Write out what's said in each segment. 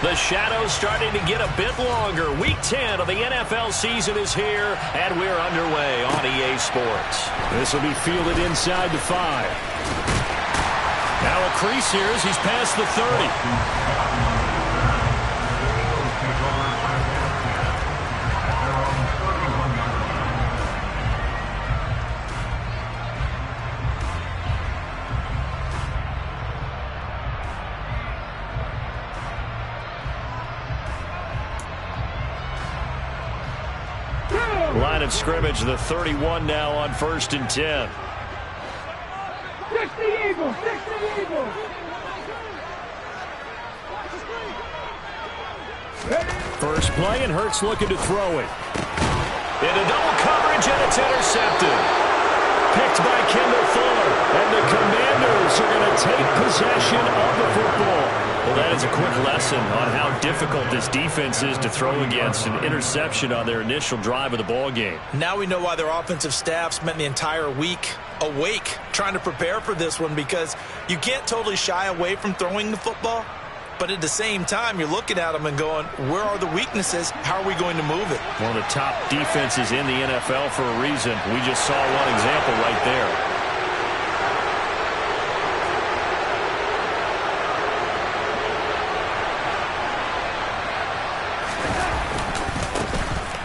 The shadow's starting to get a bit longer. Week 10 of the NFL season is here, and we're underway on EA Sports. This will be fielded inside the 5. Now a crease here as he's past the 30. Line of scrimmage, the 31 now on 1st and 10. 60 Eagles, 60 Eagles. First play, and Hurts looking to throw it. Into double coverage, and it's intercepted. Picked by Kendall Fuller. And the Commanders are going to take possession of the football. Well, that is a quick lesson on how difficult this defense is to throw against. An interception on their initial drive of the ball game. Now we know why their offensive staff spent the entire week awake trying to prepare for this one, because you can't totally shy away from throwing the football. But at the same time, you're looking at them and going, where are the weaknesses? How are we going to move it? One of the top defenses in the NFL for a reason. We just saw one example right there.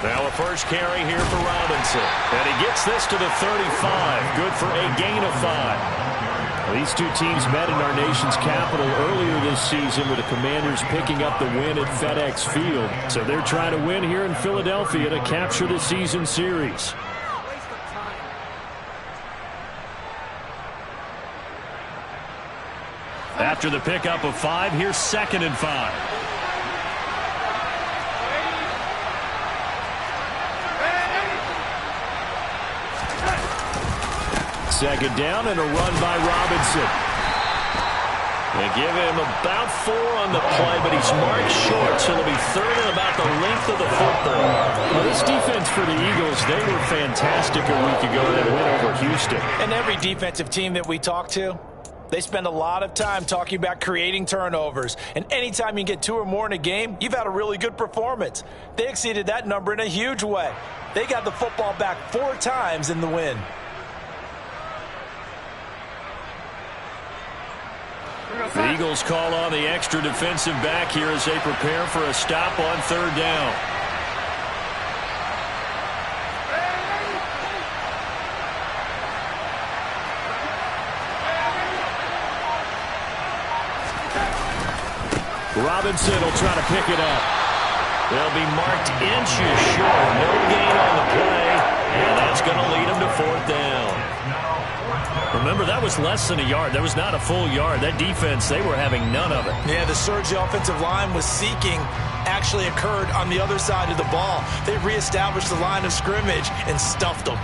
Now a first carry here for Robinson. And he gets this to the 35. Good for a gain of 5. These two teams met in our nation's capital earlier this season, with the Commanders picking up the win at FedEx Field. So they're trying to win here in Philadelphia to capture the season series. After the pickup of 5, here's 2nd and 5. Second down and a run by Robinson. They give him about 4 on the play, but he's marked short, so it'll be 3rd and about the length of the football. Well, this defense for the Eagles, they were fantastic a week ago in that win over Houston. And every defensive team that we talk to, they spend a lot of time talking about creating turnovers. And anytime you get 2 or more in a game, you've had a really good performance. They exceeded that number in a huge way. They got the football back 4 times in the win. The Eagles call on the extra defensive back here as they prepare for a stop on 3rd down. Robinson will try to pick it up. They'll be marked inches short. No gain on the play, and that's going to lead them to 4th down. Remember, that was less than a yard. That was not a full yard. That defense, they were having none of it. Yeah, the surge the offensive line was seeking actually occurred on the other side of the ball. They reestablished the line of scrimmage and stuffed them.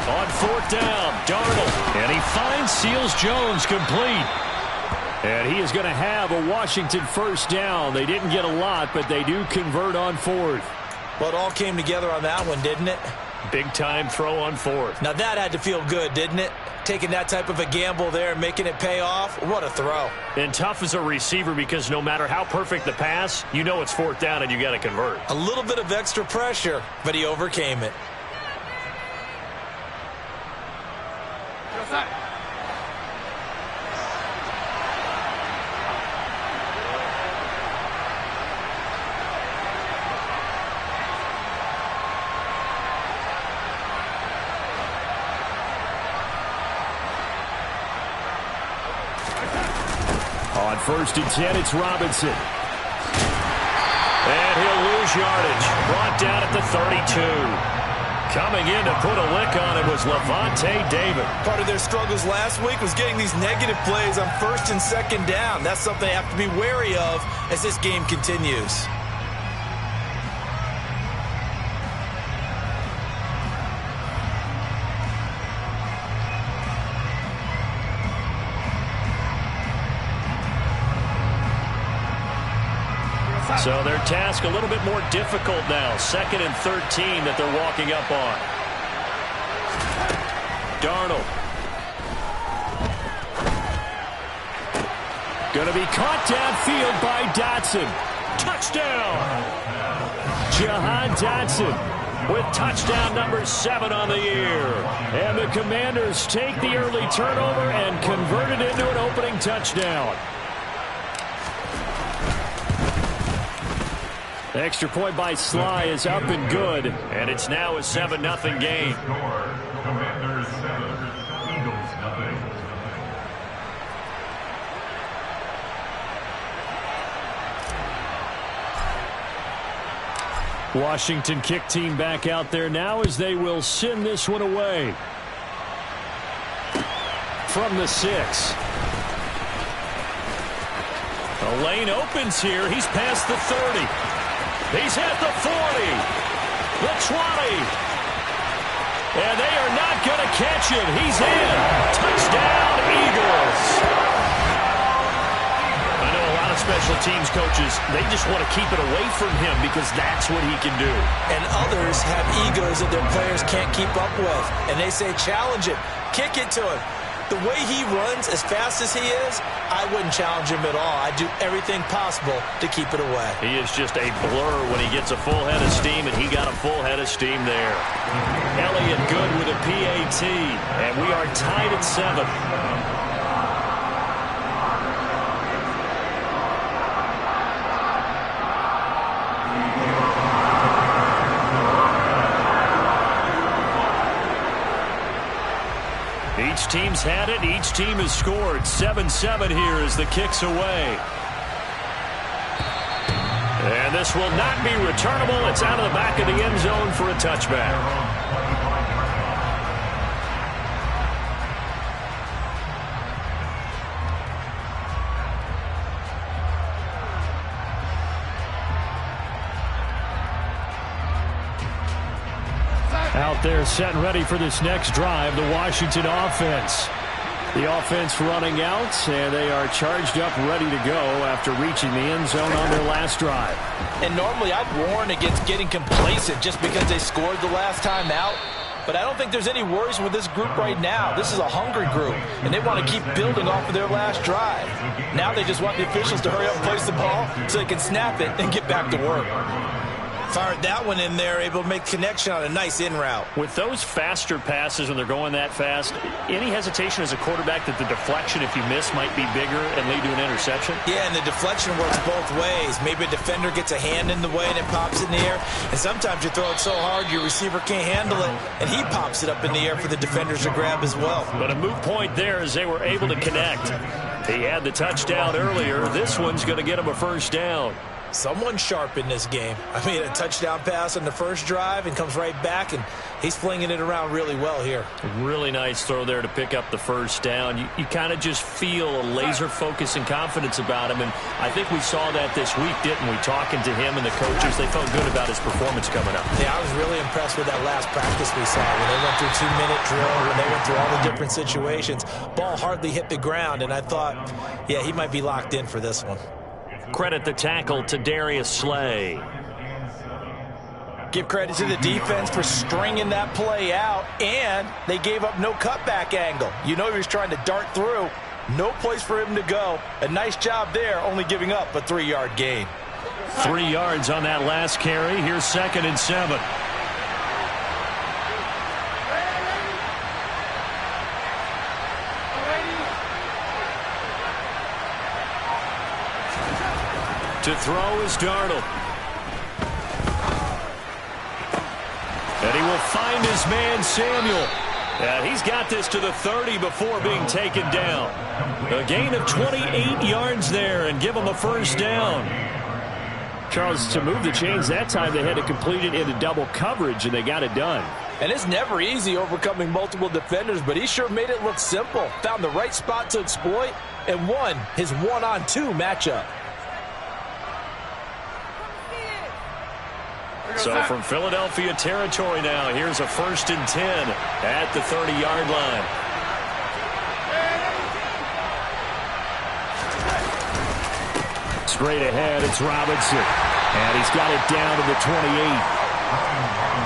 On 4th down, Darnold. And he finds Seals-Jones complete. And he is going to have a Washington 1st down. They didn't get a lot, but they do convert on 4th. Well, it all came together on that one, didn't it? Big-time throw on 4th. Now, that had to feel good, didn't it? Taking that type of a gamble there and making it pay off. What a throw. And tough as a receiver, because no matter how perfect the pass, you know it's 4th down and you got to convert. A little bit of extra pressure, but he overcame it. On 1st and 10, it's Robinson. And he'll lose yardage. Brought down at the 32. Coming in to put a lick on it was Levante David. Part of their struggles last week was getting these negative plays on 1st and 2nd down. That's something they have to be wary of as this game continues. So their task a little bit more difficult now. 2nd and 13 that they're walking up on. Darnold. Going to be caught downfield by Dotson. Touchdown! Jahan Dotson with touchdown number 7 on the year. And the Commanders take the early turnover and convert it into an opening touchdown. The extra point by Sly is up and good. And it's now a 7-0 game. Commanders 7, Eagles nothing. Washington kick team back out there now as they will send this one away. From the 6. The lane opens here. He's past the 30. He's at the 40. The 20. And they are not going to catch it. He's in. Touchdown, Eagles. I know a lot of special teams coaches, they just want to keep it away from him because that's what he can do. And others have egos that their players can't keep up with. And they say, challenge him. Kick it to him. The way he runs, as fast as he is, I wouldn't challenge him at all. I'd do everything possible to keep it away. He is just a blur when he gets a full head of steam, and he got a full head of steam there. Elliott good with a PAT, and we are tied at 7. Each team's had it. Each team has scored. 7-7 here as the kick's away. And this will not be returnable. It's out of the back of the end zone for a touchback. Out there set and ready for this next drive, the Washington offense. The offense running out, and they are charged up, ready to go after reaching the end zone on their last drive. And normally I'd warn against getting complacent just because they scored the last time out. But I don't think there's any worries with this group right now. This is a hungry group, and they want to keep building off of their last drive. Now they just want the officials to hurry up and place the ball so they can snap it and get back to work. Fired that one in there, able to make connection on a nice in route. With those faster passes when they're going that fast, any hesitation as a quarterback that the deflection, if you miss, might be bigger and lead to an interception? Yeah, and the deflection works both ways. Maybe a defender gets a hand in the way and it pops in the air. And sometimes you throw it so hard your receiver can't handle it, and he pops it up in the air for the defenders to grab as well. But a moot point there as they were able to connect. He had the touchdown earlier. This one's going to get him a first down. Someone sharp in this game. I mean, a touchdown pass on the first drive and comes right back, and he's flinging it around really well here. Really nice throw there to pick up the first down. You kind of just feel a laser focus and confidence about him, and I think we saw that this week, didn't we? Talking to him and the coaches, they felt good about his performance coming up. Yeah, I was really impressed with that last practice we saw when they went through 2-minute drill, when they went through all the different situations. Ball hardly hit the ground, and I thought, yeah, he might be locked in for this one. Credit the tackle to Darius Slay. Give credit to the defense for stringing that play out, and they gave up no cutback angle. You know he was trying to dart through. No place for him to go. A nice job there, only giving up a 3-yard gain. 3 yards on that last carry. Here's 2nd and 7. To throw is Darnold. And he will find his man, Samuel. And he's got this to the 30 before being taken down. A gain of 28 yards there and give him a first down. Charles, to move the chains that time, they had to complete it into double coverage, and they got it done. And it's never easy overcoming multiple defenders, but he sure made it look simple. Found the right spot to exploit and won his 1-on-2 matchup. So from Philadelphia territory now, here's a 1st and 10 at the 30-yard line. Straight ahead, it's Robinson. And he's got it down to the 28.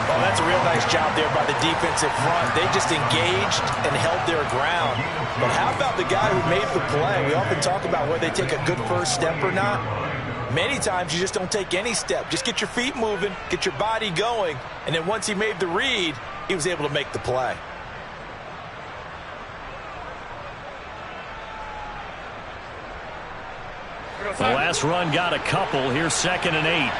Well, that's a real nice job there by the defensive front. They just engaged and held their ground. But how about the guy who made the play? We often talk about whether they take a good first step or not. Many times you just don't take any step. Just get your feet moving, get your body going, and then once he made the read, he was able to make the play. The last run got a couple. Here's 2nd and 8.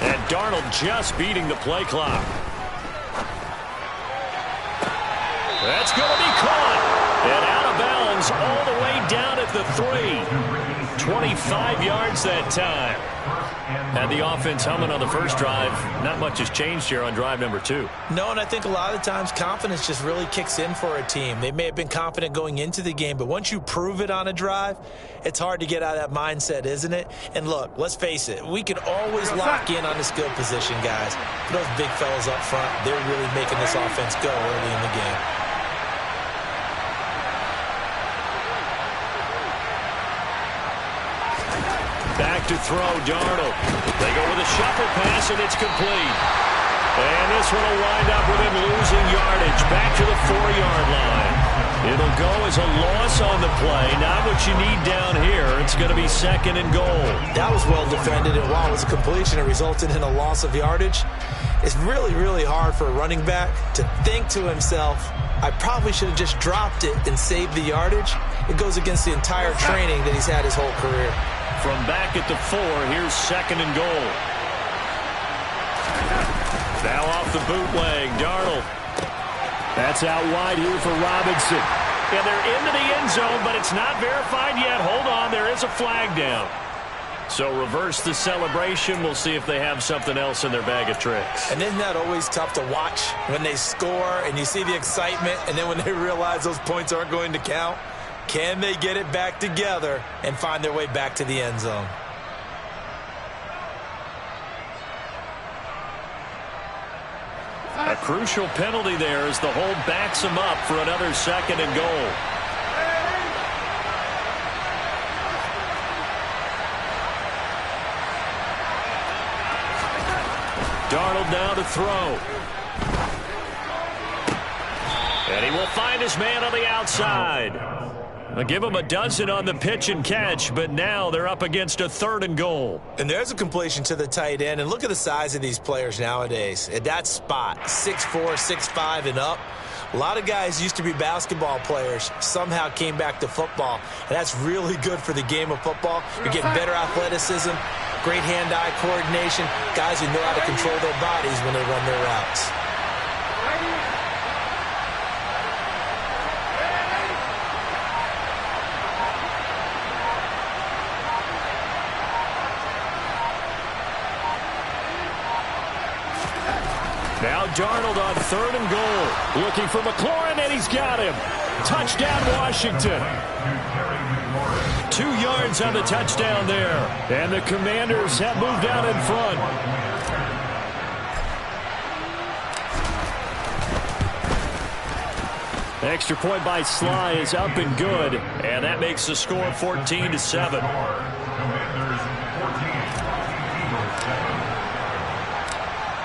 And Darnold just beating the play clock. That's going to be caught. And out of bounds all the way down at the 3. 25 yards that time. And the offense humming on the first drive. Not much has changed here on drive number 2. No, and I think a lot of the times confidence just really kicks in for a team. They may have been confident going into the game, but once you prove it on a drive, it's hard to get out of that mindset, isn't it? And look, let's face it, we can always lock in on the skill position, guys. For those big fellas up front, they're really making this offense go early in the game. Back to throw, Darnold. They go with a shuffle pass, and it's complete. And this one will wind up with him losing yardage. Back to the 4-yard line. It'll go as a loss on the play. Not what you need down here. It's going to be 2nd and goal. That was well defended, and while it was a completion, it resulted in a loss of yardage. It's really, really hard for a running back to think to himself, I probably should have just dropped it and saved the yardage. It goes against the entire training that he's had his whole career. From back at the 4, here's 2nd and goal. Now off the bootleg, Darnold. That's out wide here for Robinson. And they're into the end zone, but it's not verified yet. Hold on, there is a flag down. So reverse the celebration. We'll see if they have something else in their bag of tricks. And isn't that always tough to watch when they score and you see the excitement, and then when they realize those points aren't going to count? Can they get it back together and find their way back to the end zone? A crucial penalty there as the hold backs him up for another 2nd and goal. Darnold now to throw. And he will find his man on the outside. I'll give him a dozen on the pitch and catch, but now they're up against a 3rd and goal. And there's a completion to the tight end, and look at the size of these players nowadays. At that spot, 6'4", 6'5", and up. A lot of guys used to be basketball players, somehow came back to football, and that's really good for the game of football. You're getting better athleticism, great hand-eye coordination, guys who know how to control their bodies when they run their routes. Now Darnold on 3rd and goal. Looking for McLaurin, and he's got him. Touchdown, Washington. 2 yards on the touchdown there. And the Commanders have moved out in front. Extra point by Sly is up and good. And that makes the score 14-7.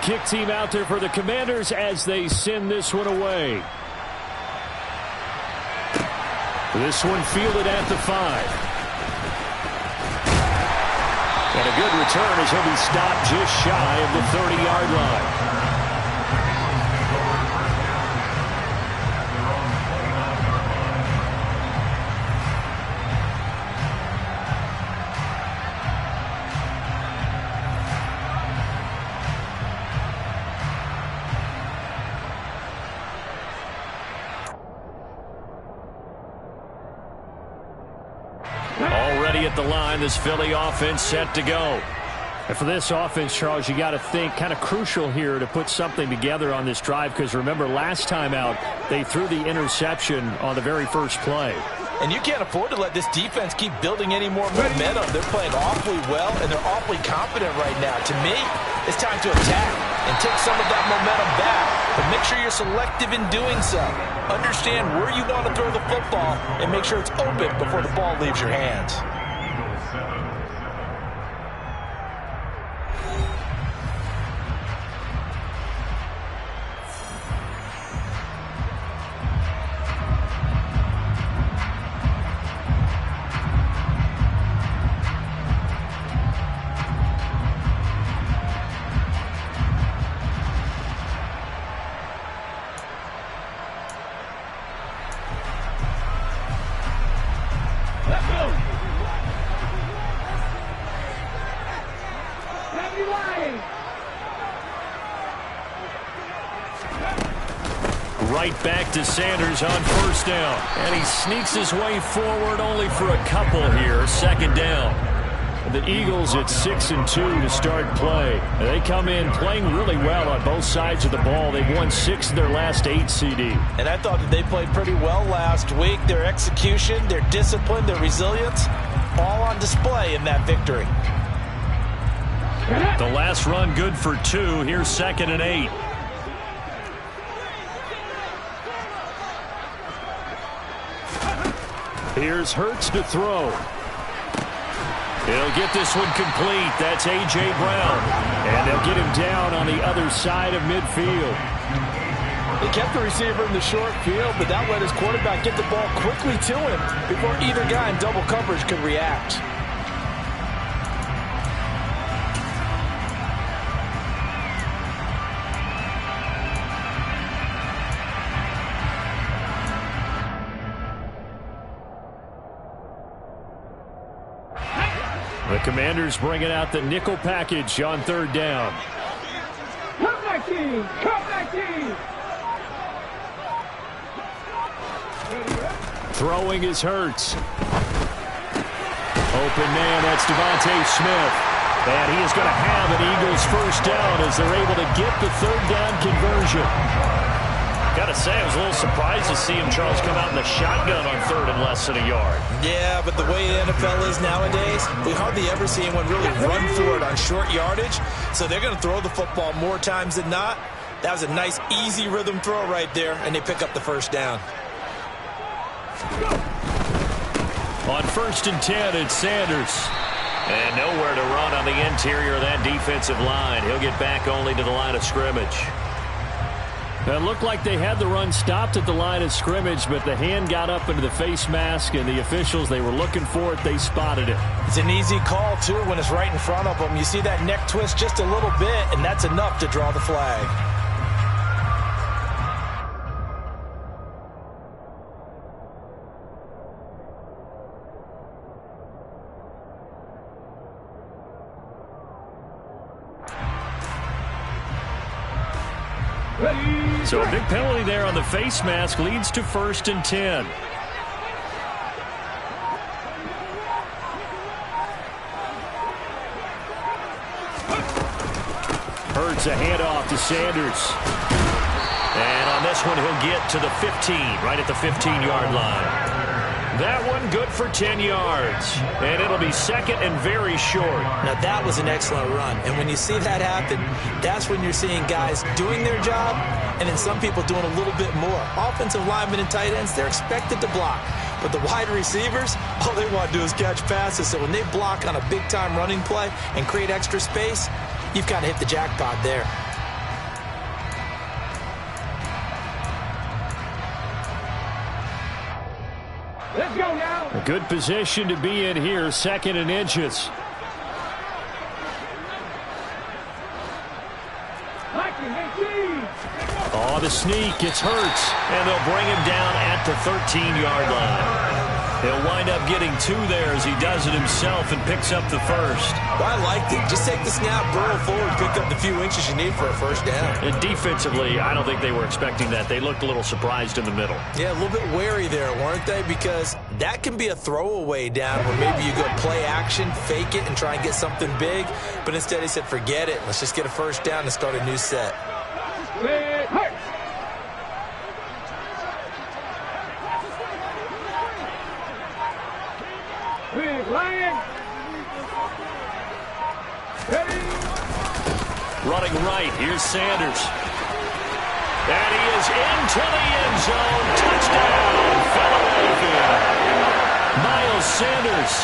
Kick team out there for the Commanders as they send this one away. This one fielded at the 5. And a good return as he'll be stopped just shy of the 30-yard line. Already at the line, this Philly offense set to go. And for this offense, Charles, you got to think kind of crucial here to put something together on this drive, because remember last time out, they threw the interception on the very first play. And you can't afford to let this defense keep building any more momentum. They're playing awfully well, and they're awfully confident right now. To me, it's time to attack and take some of that momentum back. But make sure you're selective in doing so. Understand where you want to throw the football and make sure it's open before the ball leaves your hands. Right back to Sanders on first down. And he sneaks his way forward only for a couple here. Second down. The Eagles at 6-2 to start play. They come in playing really well on both sides of the ball. They've won 6 of their last 8 CD. And I thought that they played pretty well last week. Their execution, their discipline, their resilience, all on display in that victory. The last run good for 2. Here's 2nd and 8. Here's Hurts to throw. He'll get this one complete. That's A.J. Brown. And they'll get him down on the other side of midfield. They kept the receiver in the short field, but that let his quarterback get the ball quickly to him before either guy in double coverage could react. The Commanders bringing out the nickel package on 3rd down. Come back team! Come back team! Throwing is Hurts. Open man, that's Devontae Smith. And he is going to have an Eagles first down as they're able to get the 3rd down conversion. Got to say, I was a little surprised to see him, Charles, come out in the shotgun on 3rd and less than a yard. Yeah, but the way the NFL is nowadays, we hardly ever see anyone really run for it on short yardage. So they're going to throw the football more times than not. That was a nice, easy rhythm throw right there, and they pick up the first down. On 1st and 10, it's Sanders. And nowhere to run on the interior of that defensive line. He'll get back only to the line of scrimmage. It looked like they had the run stopped at the line of scrimmage, but the hand got up into the face mask, and the officials, they were looking for it. They spotted it. It's an easy call, too, when it's right in front of them. You see that neck twist just a little bit, and that's enough to draw the flag. So a big penalty there on the face mask leads to 1st and 10. Hurts a handoff to Sanders. And on this one, he'll get to the 15, right at the 15-yard line. That one good for 10 yards. And it'll be 2nd and very short. Now, that was an excellent run. And when you see that happen, that's when you're seeing guys doing their job and then some people doing a little bit more. Offensive linemen and tight ends, they're expected to block. But the wide receivers, all they want to do is catch passes. So when they block on a big-time running play and create extra space, you've kind of hit the jackpot there. Let's go now! A good position to be in here, 2nd and inches. Oh, the sneak, it's Hurts, and they'll bring him down at the 13-yard line. He'll wind up getting 2 there as he does it himself and picks up the first. Well, I liked it. Just take the snap, burrow forward, pick up the few inches you need for a first down. And defensively, I don't think they were expecting that. They looked a little surprised in the middle. Yeah, a little bit wary there, weren't they? Because that can be a throwaway down where maybe you go play action, fake it, and try and get something big. But instead he said, forget it. Let's just get a first down and start a new set. going right. Here's Sanders. And he is into the end zone. Touchdown, Philadelphia. Miles Sanders,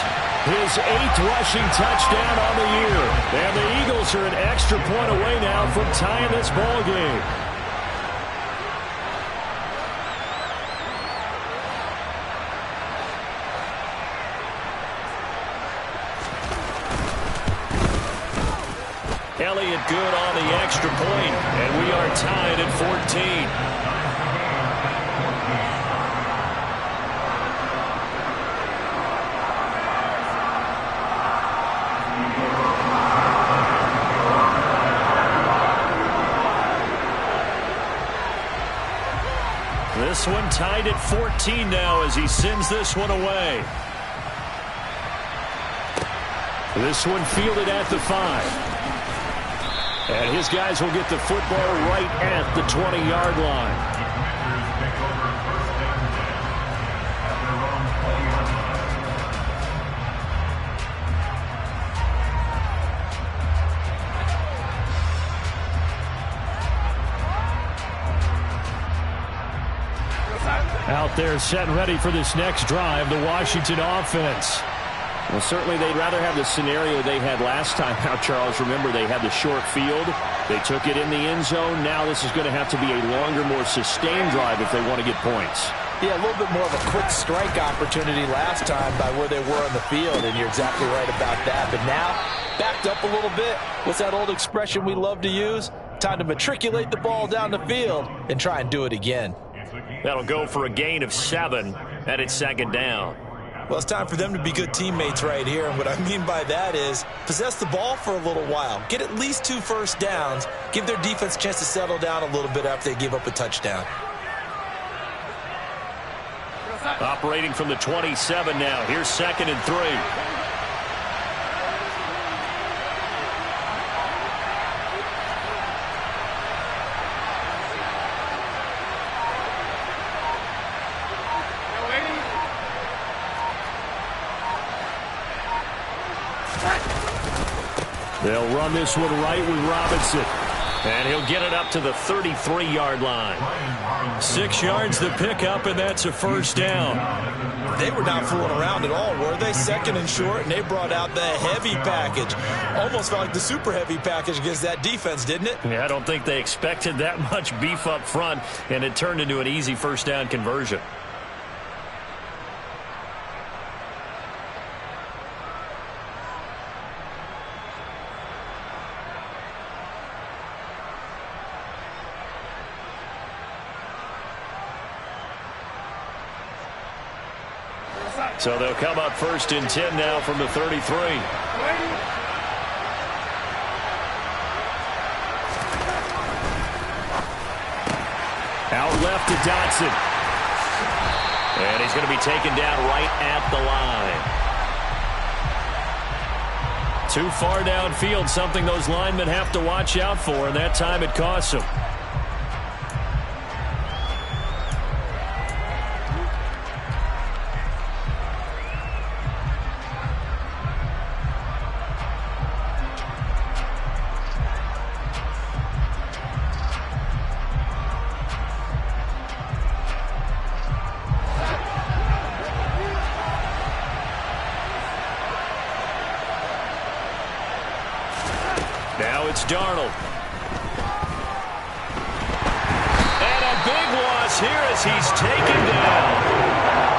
his 8th rushing touchdown on the year. And the Eagles are an extra point away now from tying this ball game. Elliott good on the extra point, and we are tied at 14. This one tied at 14 now as he sends this one away. This one fielded at the 5. And his guys will get the football right at the 20-yard line. Out there set and ready for this next drive, the Washington offense. Well, certainly they'd rather have the scenario they had last time out, Charles. Remember, they had the short field. They took it in the end zone. Now this is going to have to be a longer, more sustained drive if they want to get points. Yeah, a little bit more of a quick strike opportunity last time by where they were on the field, and you're exactly right about that. But now, backed up a little bit. What's that old expression we love to use? Time to matriculate the ball down the field and try and do it again. That'll go for a gain of 7, and it's 2nd down. Well, it's time for them to be good teammates right here. And what I mean by that is possess the ball for a little while. Get at least 2 first downs. Give their defense a chance to settle down a little bit after they give up a touchdown. Operating from the 27 now. Here's 2nd and 3. They'll run this one right with Robinson. And he'll get it up to the 33-yard line. 6 yards to pick up, and that's a first down. They were not fooling around at all, were they? 2nd and short, and they brought out the heavy package. Almost felt like the super heavy package against that defense, didn't it? Yeah, I don't think they expected that much beef up front, and it turned into an easy first down conversion. So they'll come up 1st and 10 now from the 33. Out left to Dotson. And he's going to be taken down right at the line. Too far downfield, something those linemen have to watch out for, and that time it costs them. Now it's Darnold. And a big loss here as he's taken down.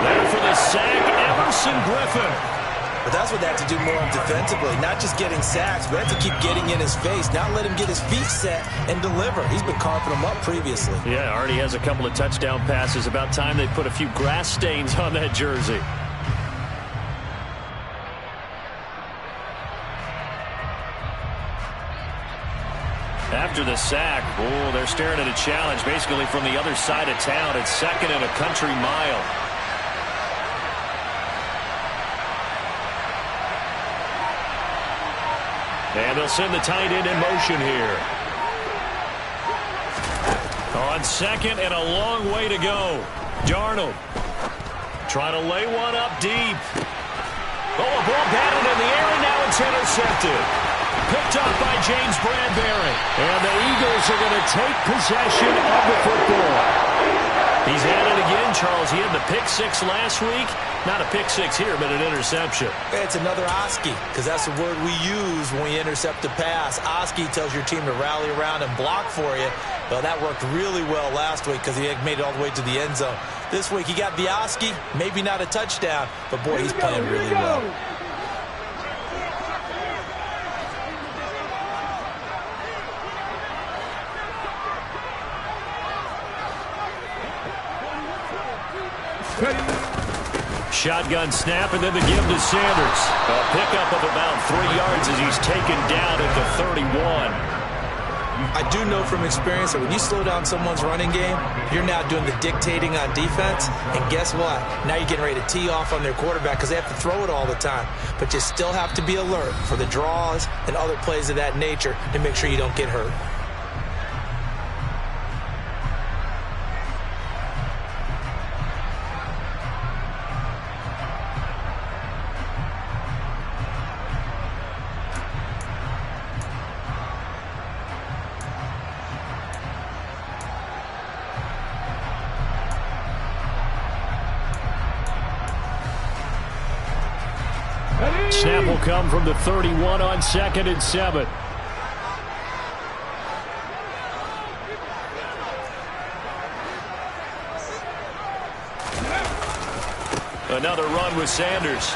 There for the sack, Emerson Griffin. But that's what they have to do more defensively. Not just getting sacks, but have to keep getting in his face. Not let him get his feet set and deliver. He's been carving them up previously. Yeah, already has a couple of touchdown passes. About time they put a few grass stains on that jersey. After the sack, oh, they're staring at a challenge basically from the other side of town. It's 2nd and a country mile. And they'll send the tight end in motion here. On 2nd and a long way to go. Darnold trying to lay one up deep. Oh, a ball batted in the air, and now it's intercepted. picked up by James Bradbury. And the Eagles are going to take possession of the football. He's at it again, Charles. He had the pick six last week. Not a pick six here, but an interception. It's another Oski, because that's the word we use when we intercept a pass. Oski tells your team to rally around and block for you. Well, that worked really well last week because he had made it all the way to the end zone. This week he got the Oski, maybe not a touchdown, but boy, he's playing really well. Shotgun snap, and then the give to Sanders. A pickup of about 3 yards as he's taken down at the 31. I do know from experience that when you slow down someone's running game, you're now doing the dictating on defense. And guess what? Now you're getting ready to tee off on their quarterback because they have to throw it all the time. But you still have to be alert for the draws and other plays of that nature to make sure you don't get hurt. Snap will come from the 31 on 2nd and 7. Another run with Sanders.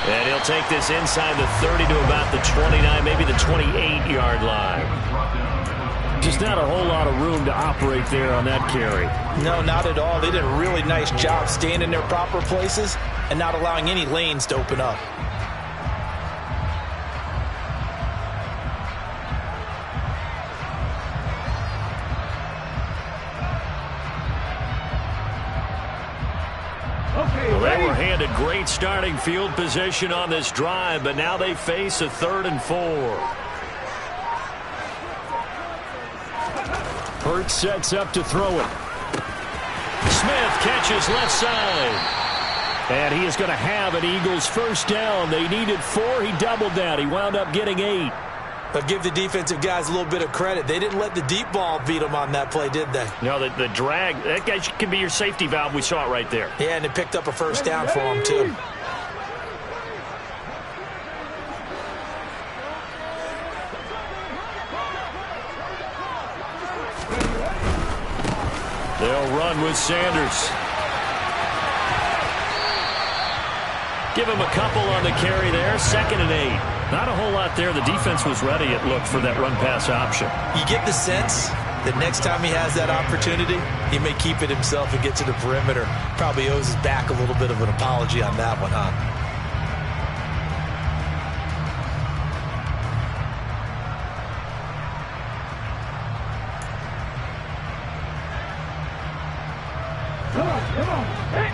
And he'll take this inside the 30 to about the 29, maybe the 28-yard line. Just not a whole lot of room to operate there on that carry. No, not at all. They did a really nice job staying in their proper places and not allowing any lanes to open up. Well, they were handed great starting field position on this drive, but now they face a 3rd and 4. Hurts sets up to throw it. Smith catches left side. And he is going to have an Eagles first down. They needed 4. He doubled that. He wound up getting 8. But give the defensive guys a little bit of credit. They didn't let the deep ball beat them on that play, did they? No, the drag, that guy can be your safety valve. We saw it right there. Yeah, and it picked up a first down for him, too. They'll run with Sanders. Give him a couple on the carry there. 2nd and 8. Not a whole lot there. The defense was ready, it looked, for that run-pass option. You get the sense that next time he has that opportunity, he may keep it himself and get to the perimeter. Probably owes his back a little bit of an apology on that one, huh? Come on. Hey.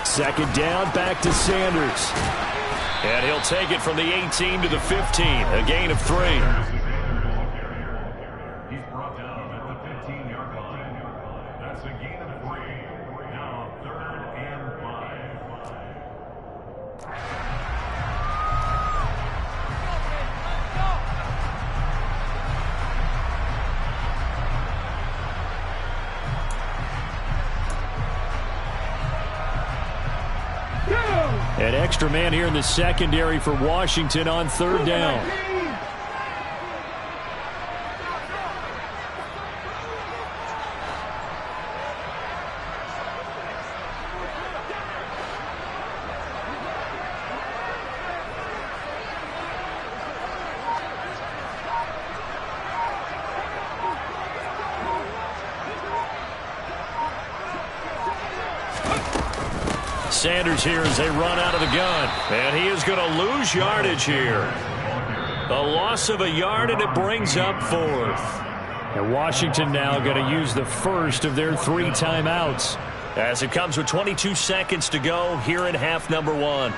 Second down, back to Sanders. And he'll take it from the 18 to the 15, a gain of 3. He's brought down at the 15-yard line. That's a gain of 3. Now 3rd and 5. An extra man here in the secondary for Washington on 3rd down. Sanders here as they run out of the gun. And he is going to lose yardage here. A loss of a yard, and it brings up 4th. And Washington now going to use the first of their 3 timeouts as it comes with 22 seconds to go here in half number 1.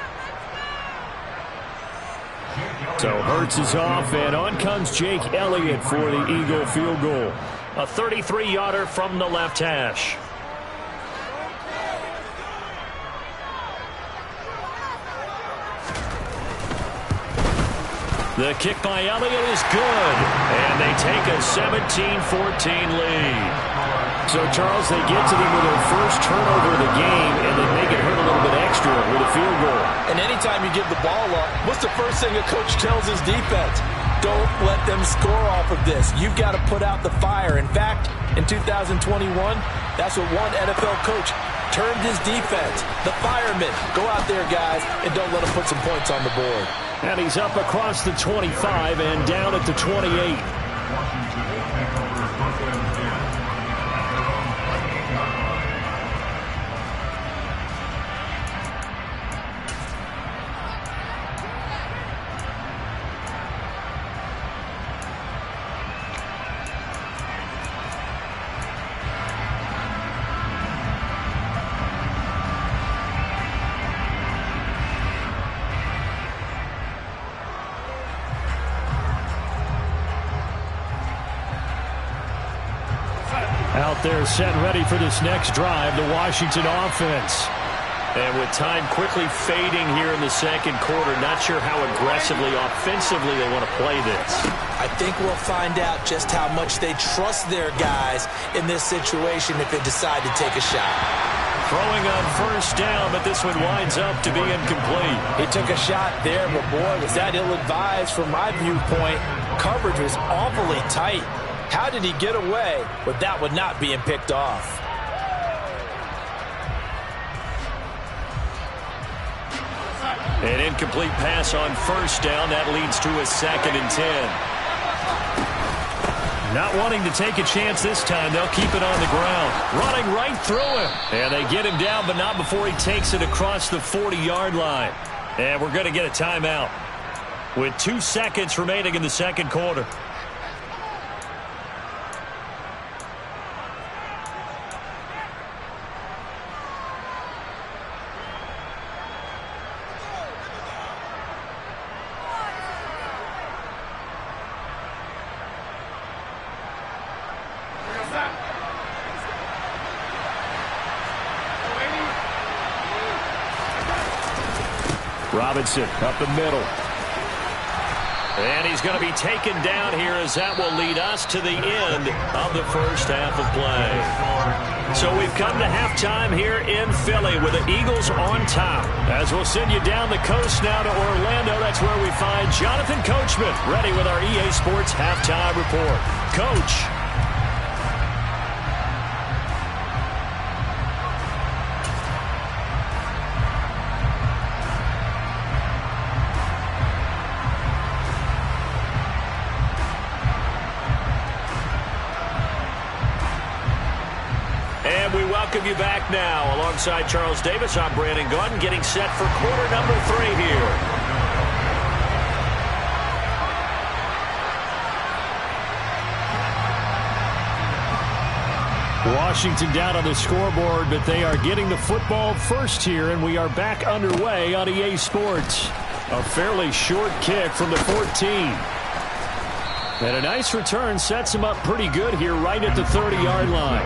So Hurts is off, and on comes Jake Elliott for the Eagle field goal. A 33-yarder from the left hash. The kick by Elliott is good, and they take a 17-14 lead. So, Charles, they get to them with their first turnover of the game, and then make it hurt a little bit extra with a field goal. And anytime you give the ball up, what's the first thing a coach tells his defense? Don't let them score off of this. You've got to put out the fire. In fact, in 2021, that's what one NFL coach termed his defense. The firemen. Go out there, guys, and don't let them put some points on the board. And he's up across the 25 and down at the 28. Out there set ready for this next drive, the Washington offense. And with time quickly fading here in the second quarter, not sure how aggressively, offensively they want to play this. I think we'll find out just how much they trust their guys in this situation if they decide to take a shot. Throwing on first down, but this one winds up to be incomplete. He took a shot there, but boy, was that ill-advised from my viewpoint. Coverage was awfully tight. How did he get away with that one not being picked off? An incomplete pass on first down. That leads to a 2nd and 10. Not wanting to take a chance this time. They'll keep it on the ground. Running right through him. And they get him down, but not before he takes it across the 40-yard line. And we're going to get a timeout with 2 seconds remaining in the second quarter. Robinson up the middle. And he's going to be taken down here as that will lead us to the end of the first half of play. So we've come to halftime here in Philly with the Eagles on top. As we'll send you down the coast now to Orlando, that's where we find Jonathan Coachman ready with our EA Sports halftime report. Coach. Welcome you back now. Alongside Charles Davis, I'm Brandon Gunn, getting set for quarter number 3 here. Washington down on the scoreboard, but they are getting the football first here, and we are back underway on EA Sports. A fairly short kick from the 14. And a nice return sets him up pretty good here right at the 30-yard line.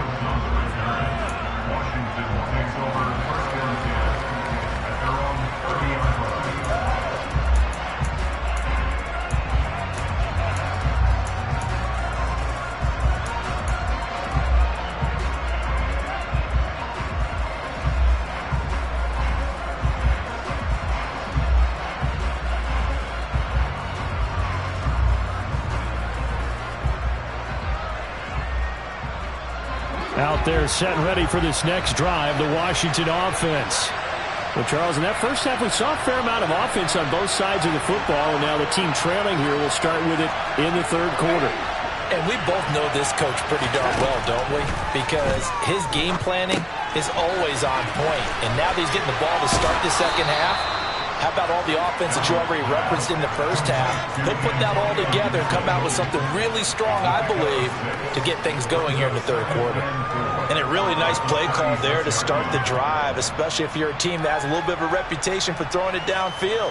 Out there set ready for this next drive, the Washington offense. Well, Charles, in that first half, we saw a fair amount of offense on both sides of the football, and now the team trailing here will start with it in the third quarter. And we both know this coach pretty darn well, don't we? Because his game planning is always on point. And now that he's getting the ball to start the second half, how about all the offense that you already referenced in the first half? He'll put that all together and come out with something really strong, I believe, to get things going here in the third quarter. And a really nice play call there to start the drive, especially if you're a team that has a little bit of a reputation for throwing it downfield.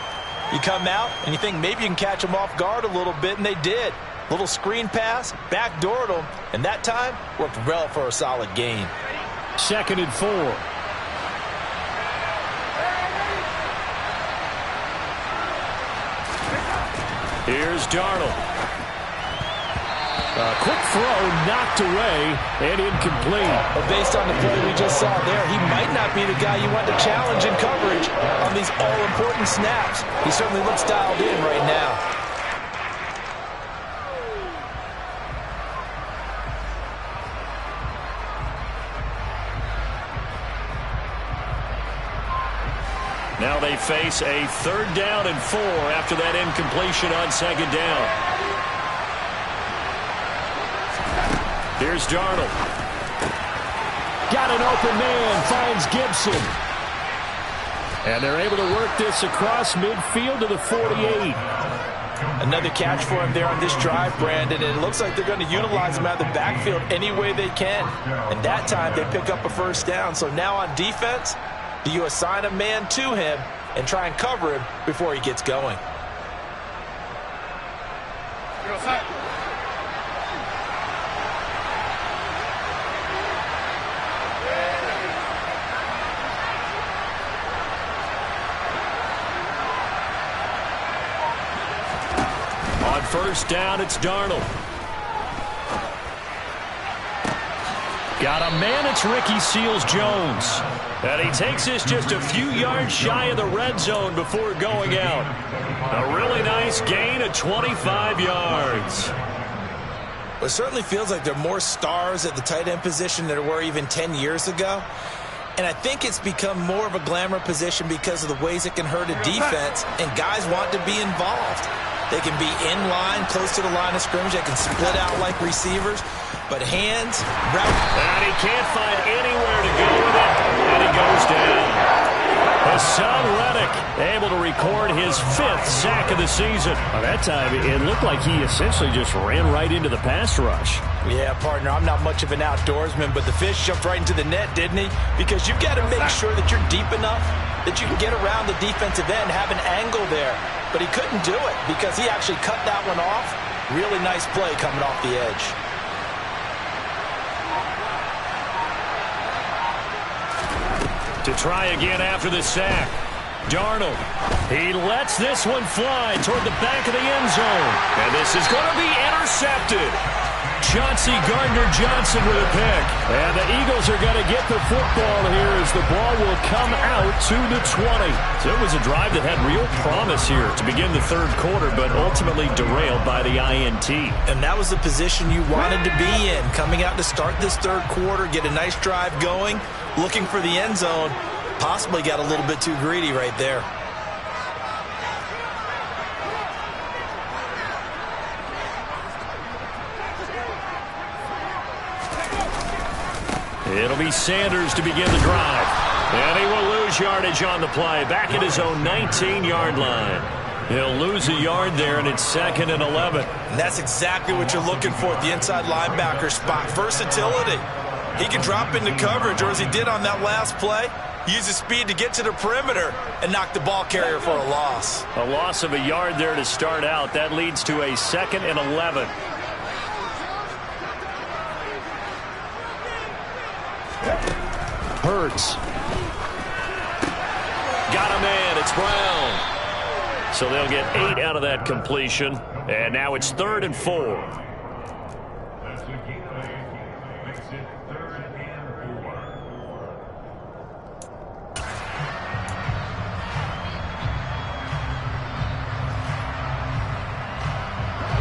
You come out and you think maybe you can catch them off guard a little bit, and they did. Little screen pass, backdoored him, and that time worked well for a solid gain. 2nd and 4. Here's Darnold. A quick throw knocked away and incomplete. But based on the play we just saw there, he might not be the guy you want to challenge in coverage on these all-important snaps. He certainly looks dialed in right now. Now they face a 3rd down and 4 after that incompletion on 2nd down. Here's Darnold. Got an open man, finds Gibson. And they're able to work this across midfield to the 48. Another catch for him there on this drive, Brandon, and it looks like they're going to utilize him out of the backfield any way they can. And that time they pick up a 1st down. So now on defense, do you assign a man to him and try and cover him before he gets going? On 1st down, it's Darnold. Got a man, it's Ricky Seals-Jones. And he takes this just a few yards shy of the red zone before going out. A really nice gain of 25 yards. It certainly feels like there are more stars at the tight end position than there were even 10 years ago. And I think it's become more of a glamour position because of the ways it can hurt a defense, and guys want to be involved. They can be in line, close to the line of scrimmage. They can split out like receivers. But hands, route. And he can't find anywhere to go with it. And he goes down. Hassan Reddick able to record his 5th sack of the season. By that time, it looked like he essentially just ran right into the pass rush. Yeah, partner, I'm not much of an outdoorsman, but the fish jumped right into the net, didn't he? Because you've got to make sure that you're deep enough that you can get around the defensive end, have an angle there. But he couldn't do it because he actually cut that one off. Really nice play coming off the edge. To try again after the sack. Darnold. He lets this one fly toward the back of the end zone. And this is going to be intercepted. Chauncey Gardner-Johnson with a pick. And the Eagles are going to get the football here as the ball will come out to the 20. So it was a drive that had real promise here to begin the 3rd quarter, but ultimately derailed by the INT. And that was the position you wanted to be in. Coming out to start this 3rd quarter, get a nice drive going, looking for the end zone. Possibly got a little bit too greedy right there. It'll be Sanders to begin the drive. And he will lose yardage on the play. Back at his own 19-yard line. He'll lose a yard there, and it's 2nd and 11. And that's exactly what you're looking for at the inside linebacker spot. Versatility. He can drop into coverage, or as he did on that last play, use his speed to get to the perimeter and knock the ball carrier for a loss. A loss of a yard there to start out. That leads to a 2nd and 11. Hurts. Got a man. It's Brown. So they'll get 8 out of that completion. And now it's 3rd and 4. That's a gain of 8. Makes it 3rd and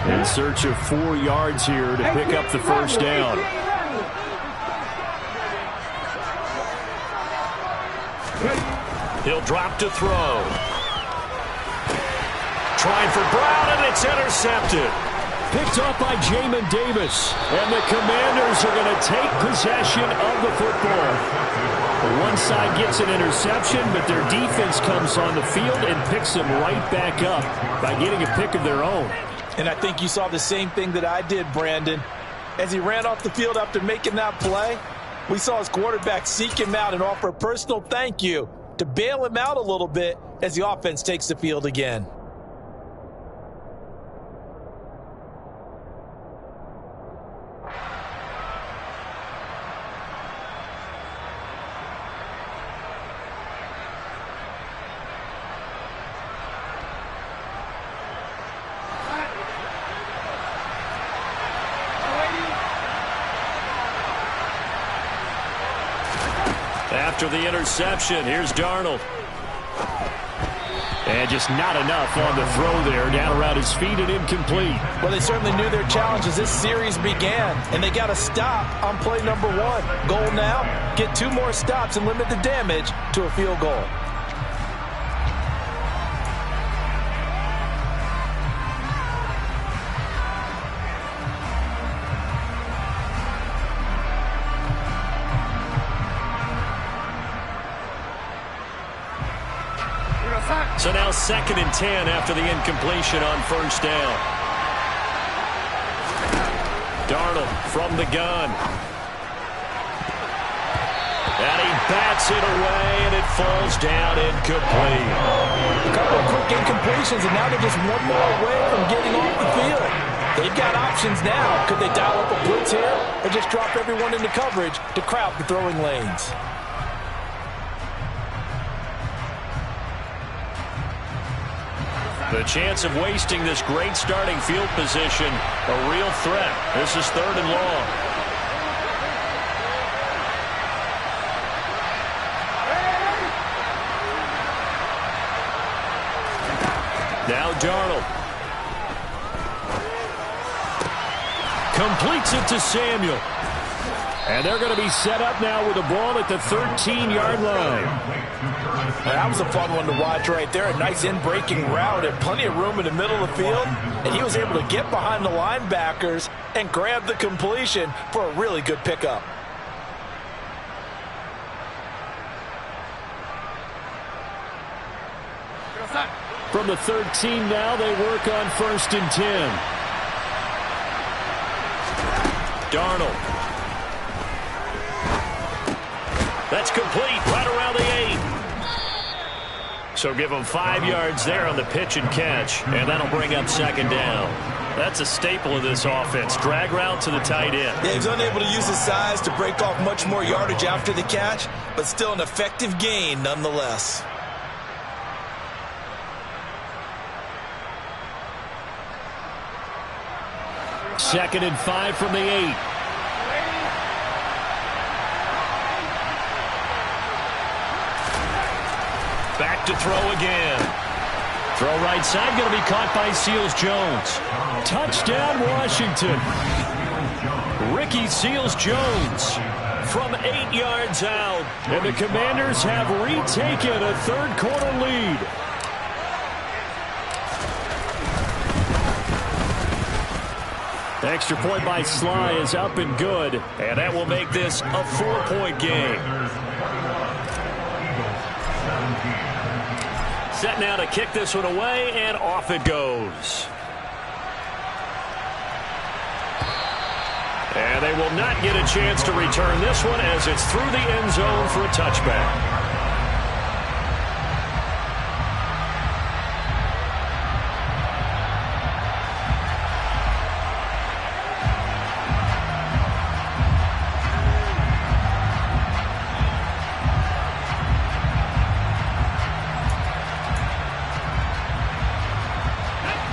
4. In search of 4 yards here to pick up the 1st down. He'll drop to throw. Trying for Brown, and it's intercepted. Picked off by Jamin Davis. And the Commanders are going to take possession of the football. One side gets an interception, but their defense comes on the field and picks them right back up by getting a pick of their own. And I think you saw the same thing that I did, Brandon. As he ran off the field after making that play, we saw his quarterback seek him out and offer a personal thank you to bail him out a little bit as the offense takes the field again. after the interception. Here's Darnold. And just not enough on the throw there. Down around his feet and incomplete. Well, they certainly knew their challenge as this series began, and they got to stop on play number 1. Goal now, get 2 more stops and limit the damage to a field goal. So now 2nd and 10 after the incompletion on first down. Darnold from the gun. And he bats it away, and it falls down incomplete. A couple of quick incompletions, and now they're just one more away from getting off the field. They've got options now. Could they dial up a blitz here or just drop everyone into coverage to crowd the throwing lanes? The chance of wasting this great starting field position, a real threat. This is 3rd and long. Now Darnold. Completes it to Samuel. And they're going to be set up now with the ball at the 13-yard line. That was a fun one to watch right there. A nice in-breaking route and plenty of room in the middle of the field. And he was able to get behind the linebackers and grab the completion for a really good pickup. From the 13 now, they work on 1st and 10. Darnold. That's complete right around the 8. So give them 5 yards there on the pitch and catch, and that'll bring up 2nd down. That's a staple of this offense. Drag route to the tight end. Yeah, he's unable to use his size to break off much more yardage after the catch, but still an effective gain nonetheless. Second and 5 from the 8. Back to throw again. Throw right side, going to be caught by Seals-Jones. Touchdown, Washington. Ricky Seals-Jones from 8 yards out. And the Commanders have retaken a 3rd quarter lead. The extra point by Sly is up and good. And that will make this a 4-point game. Set now to kick this one away, and off it goes. And they will not get a chance to return this one as it's through the end zone for a touchback.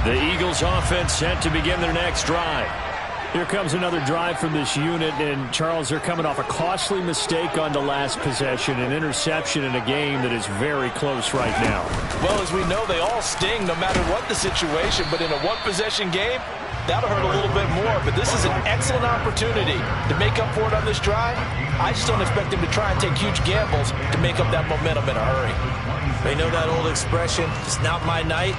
The Eagles offense set to begin their next drive. Here comes another drive from this unit, and Charles, they're coming off a costly mistake on the last possession, an interception in a game that is very close right now. Well, as we know, they all sting no matter what the situation, but in a one-possession game, that'll hurt a little bit more. But this is an excellent opportunity to make up for it on this drive. I just don't expect them to try and take huge gambles to make up that momentum in a hurry. They know that old expression, it's not my night.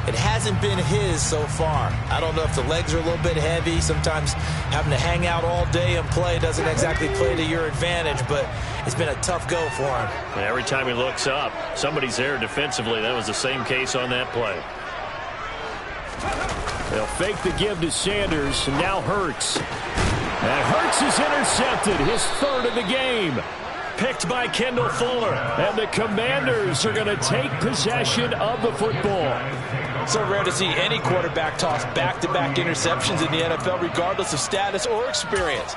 It hasn't been his so far. I don't know if the legs are a little bit heavy. Sometimes having to hang out all day and play doesn't exactly play to your advantage, but it's been a tough go for him. And every time he looks up, somebody's there defensively. That was the same case on that play. They'll fake the give to Sanders, and now Hurts. And Hurts is intercepted, his 3rd of the game. Picked by Kendall Fuller, and the Commanders are going to take possession of the football. So rare to see any quarterback toss back-to-back interceptions in the NFL, regardless of status or experience.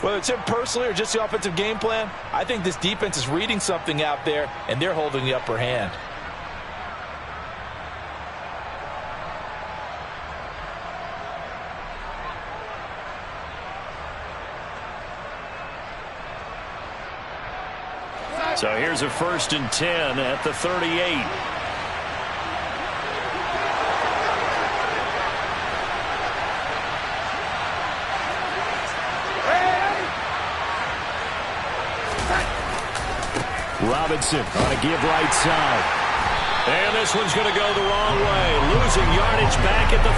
Whether it's him personally or just the offensive game plan, I think this defense is reading something out there, and they're holding the upper hand. So here's a 1st and 10 at the 38. Robinson on a give right side. And this one's going to go the wrong way. Losing yardage back at the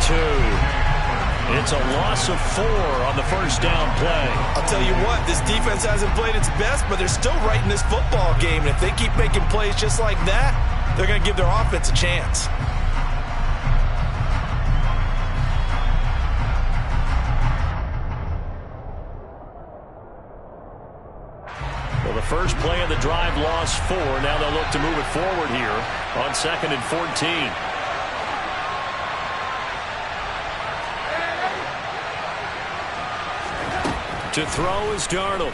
42. It's a loss of 4 on the 1st down play. I'll tell you what, this defense hasn't played its best, but they're still right in this football game. And if they keep making plays just like that, they're going to give their offense a chance. Well, the first play of the drive lost 4. Now they'll look to move it forward here on 2nd and 14. To throw is Darnold.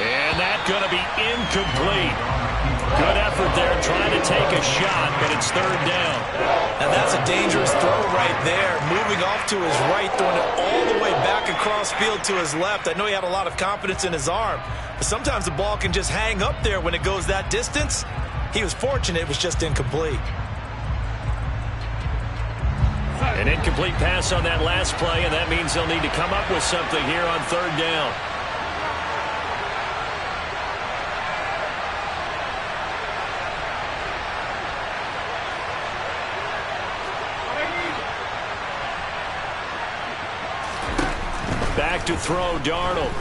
And that's going to be incomplete. Good effort there trying to take a shot, but it's 3rd down. Now that's a dangerous throw right there. Moving off to his right, throwing it all the way back across field to his left. I know he had a lot of confidence in his arm, but sometimes the ball can just hang up there when it goes that distance. He was fortunate it was just incomplete. An incomplete pass on that last play, and that means they'll need to come up with something here on 3rd down. Back to throw, Darnold.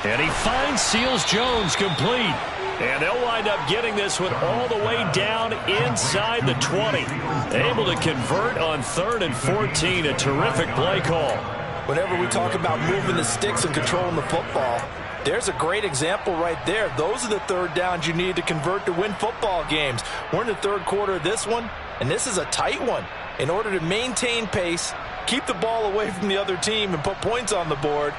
And he finds Seals-Jones complete. And they'll wind up getting this one all the way down inside the 20. Able to convert on 3rd and 14. A terrific play call. Whenever we talk about moving the sticks and controlling the football, there's a great example right there. Those are the 3rd downs you need to convert to win football games. We're in the 3rd quarter of this one, and this is a tight one. In order to maintain pace, keep the ball away from the other team, and put points on the board,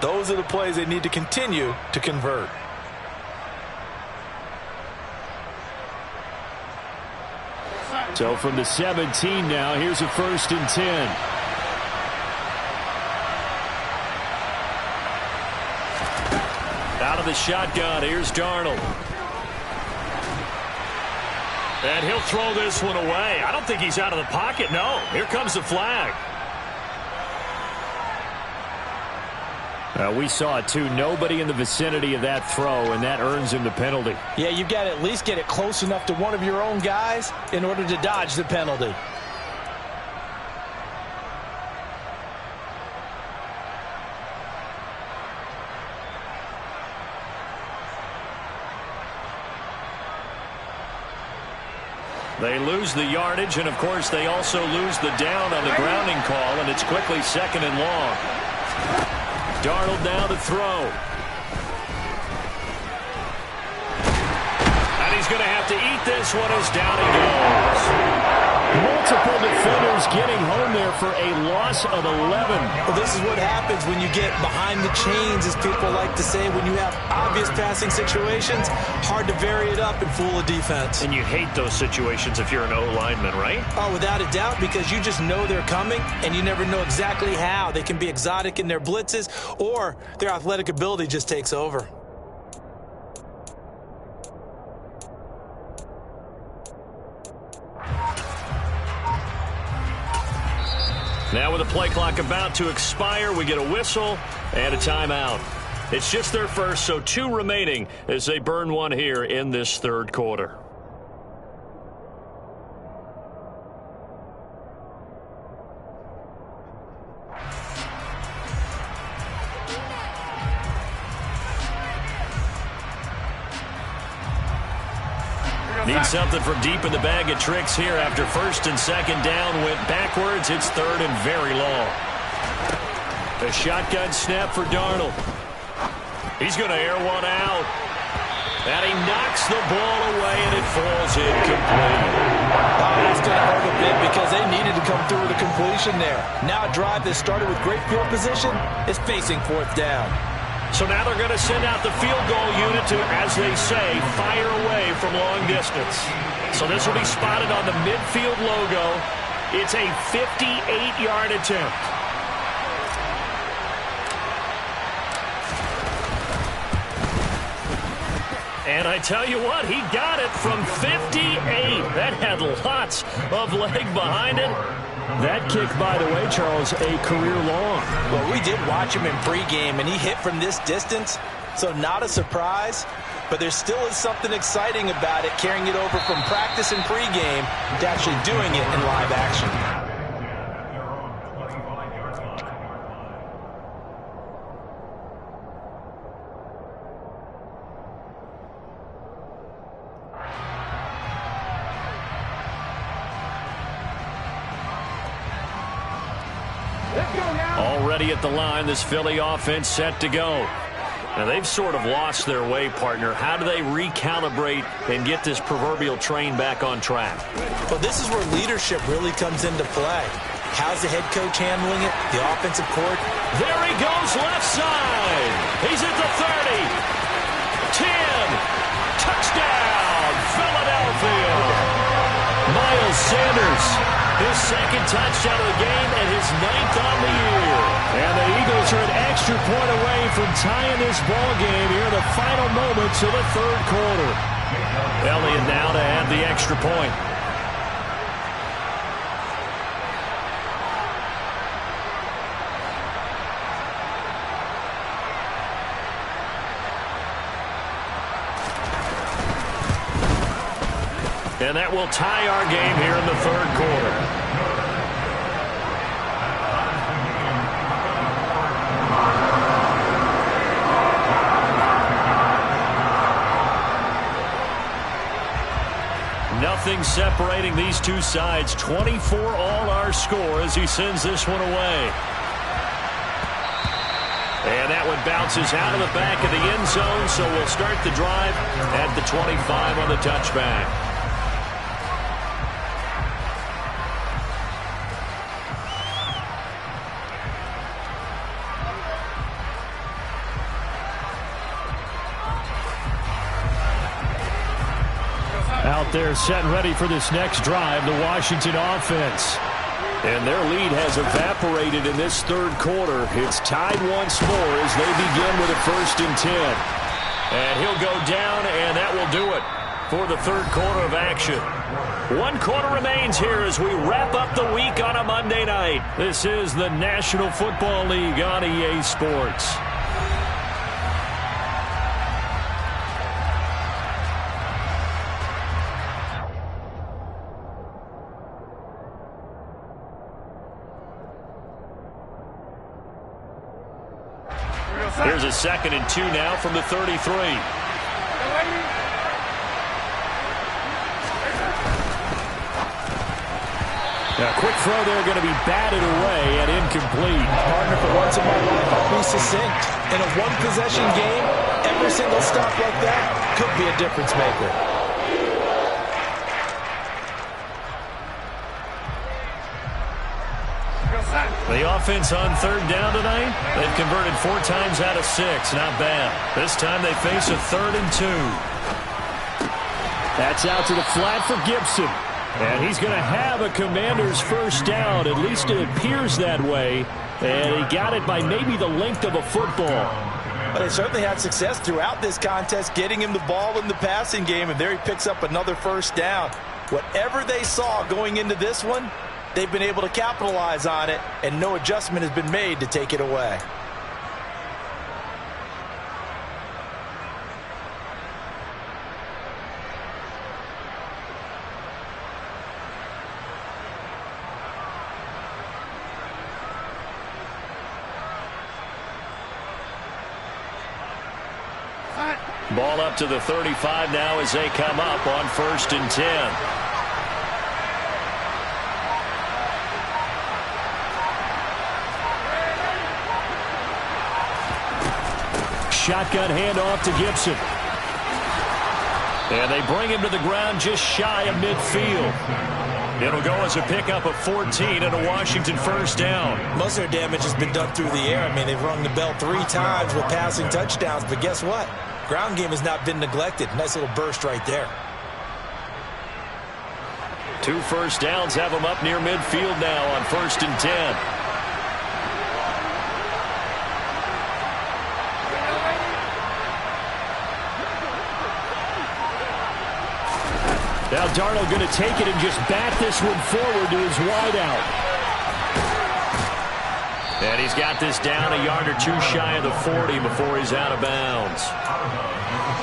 those are the plays they need to continue to convert. So from the 17 now, here's a 1st and 10. Out of the shotgun, here's Darnold. And he'll throw this one away. I don't think he's out of the pocket, no. Here comes the flag. We saw it, too. Nobody in the vicinity of that throw, and that earns him the penalty. Yeah, you've got to at least get it close enough to one of your own guys in order to dodge the penalty. They lose the yardage, and, of course, they also lose the down on the grounding call, and it's quickly 2nd and long. Darnold now to throw. And he's going to have to eat this one as down he goes. Multiple defenders getting home there for a loss of 11. Well, this is what happens when you get behind the chains, as people like to say. When you have obvious passing situations, hard to vary it up and fool a defense. And you hate those situations if you're an O-lineman, right? Oh, without a doubt, because you just know they're coming, and you never know exactly how. They can be exotic in their blitzes, or their athletic ability just takes over. Now with the play clock about to expire, we get a whistle and a timeout. It's just their first, so 2 remaining as they burn one here in this 3rd quarter. Need something from deep in the bag of tricks here after 1st and 2nd down went backwards. It's 3rd and very long. A shotgun snap for Darnold. He's going to air one out. And he knocks the ball away, and it falls incomplete. That's going to hurt a bit because they needed to come through with a completion there. Now a drive that started with great field position is facing 4th down. So now they're going to send out the field goal unit to, as they say, fire away from long distance. So this will be spotted on the midfield logo. It's a 58-yard attempt. And I tell you what, he got it from 58. That had lots of leg behind it. That kick, by the way, Charles, a career long. Well, we did watch him in pregame, and he hit from this distance, so not a surprise. But there still is something exciting about it, carrying it over from practice and pregame to actually doing it in live action. Already at the line, this Philly offense set to go. Now, they've sort of lost their way, partner. How do they recalibrate and get this proverbial train back on track? Well, this is where leadership really comes into play. How's the head coach handling it? The offensive court? There he goes, left side. He's at the 30. 10. Touchdown, Philadelphia. Miles Sanders, his second touchdown of the game and his 9th on the year. And the Eagles are an extra point away from tying this ball game here in the final moments of the third quarter. Elliott now to add the extra point. And that will tie our game here in the third quarter. Nothing separating these two sides. 24 all our score as he sends this one away. And that one bounces out of the back of the end zone, so we'll start the drive at the 25 on the touchback. Out there set ready for this next drive, the Washington offense. And their lead has evaporated in this third quarter. It's tied once more as they begin with a 1st and 10. And he'll go down, and that will do it for the third quarter of action. 1 quarter remains here as we wrap up the week on a Monday night. This is the National Football League on EA Sports. Here's a 2nd and 2 now from the 33. A quick throw there, going to be batted away and incomplete. Partner, for once in my life, I'll be succinct. In a one-possession game, every single stop like that could be a difference maker. The offense on 3rd down tonight, they've converted 4 times out of 6. Not bad. This time they face a 3rd and 2. That's out to the flat for Gibson. And he's going to have a Commanders first down. At least it appears that way. And he got it by maybe the length of a football. But they certainly had success throughout this contest, getting him the ball in the passing game. And there he picks up another first down. Whatever they saw going into this one, they've been able to capitalize on it, and no adjustment has been made to take it away. Ball up to the 35 now as they come up on 1st and 10. Shotgun handoff to Gibson. And they bring him to the ground just shy of midfield. It'll go as a pickup of 14 and a Washington first down. Most of their damage has been done through the air. I mean, they've rung the bell 3 times with passing touchdowns, but guess what? Ground game has not been neglected. Nice little burst right there. 2 first downs have them up near midfield now on 1st and 10. Now Darnold going to take it and just bat this one forward to his wideout. And he's got this down a yard or two shy of the 40 before he's out of bounds.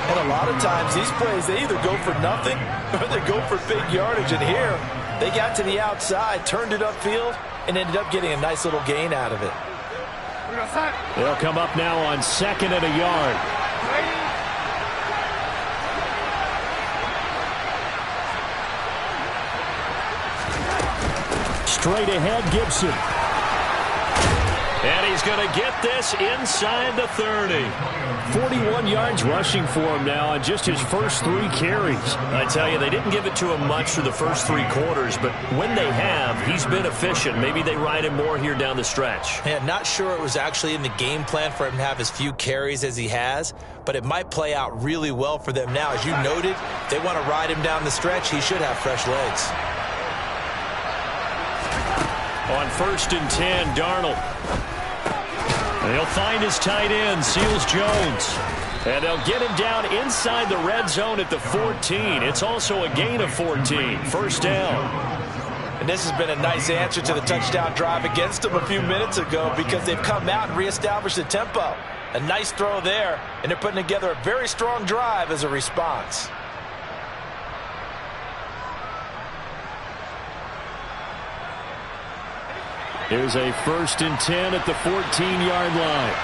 And a lot of times these plays, they either go for nothing or they go for big yardage. And here, they got to the outside, turned it upfield, and ended up getting a nice little gain out of it. They'll come up now on 2nd and a yard. Straight ahead, Gibson. And he's going to get this inside the 30. 41 yards rushing for him now on just his first 3 carries. I tell you, they didn't give it to him much for the first 3 quarters, but when they have, he's been efficient. Maybe they ride him more here down the stretch. Yeah, not sure it was actually in the game plan for him to have as few carries as he has, but it might play out really well for them now. As you noted, they want to ride him down the stretch. He should have fresh legs. On 1st and 10, Darnold. They'll find his tight end, Seals Jones. And they'll get him down inside the red zone at the 14. It's also a gain of 14. First down. And this has been a nice answer to the touchdown drive against them a few minutes ago because they've come out and reestablished the tempo. A nice throw there, and they're putting together a very strong drive as a response. Here's a 1st and 10 at the 14-yard line.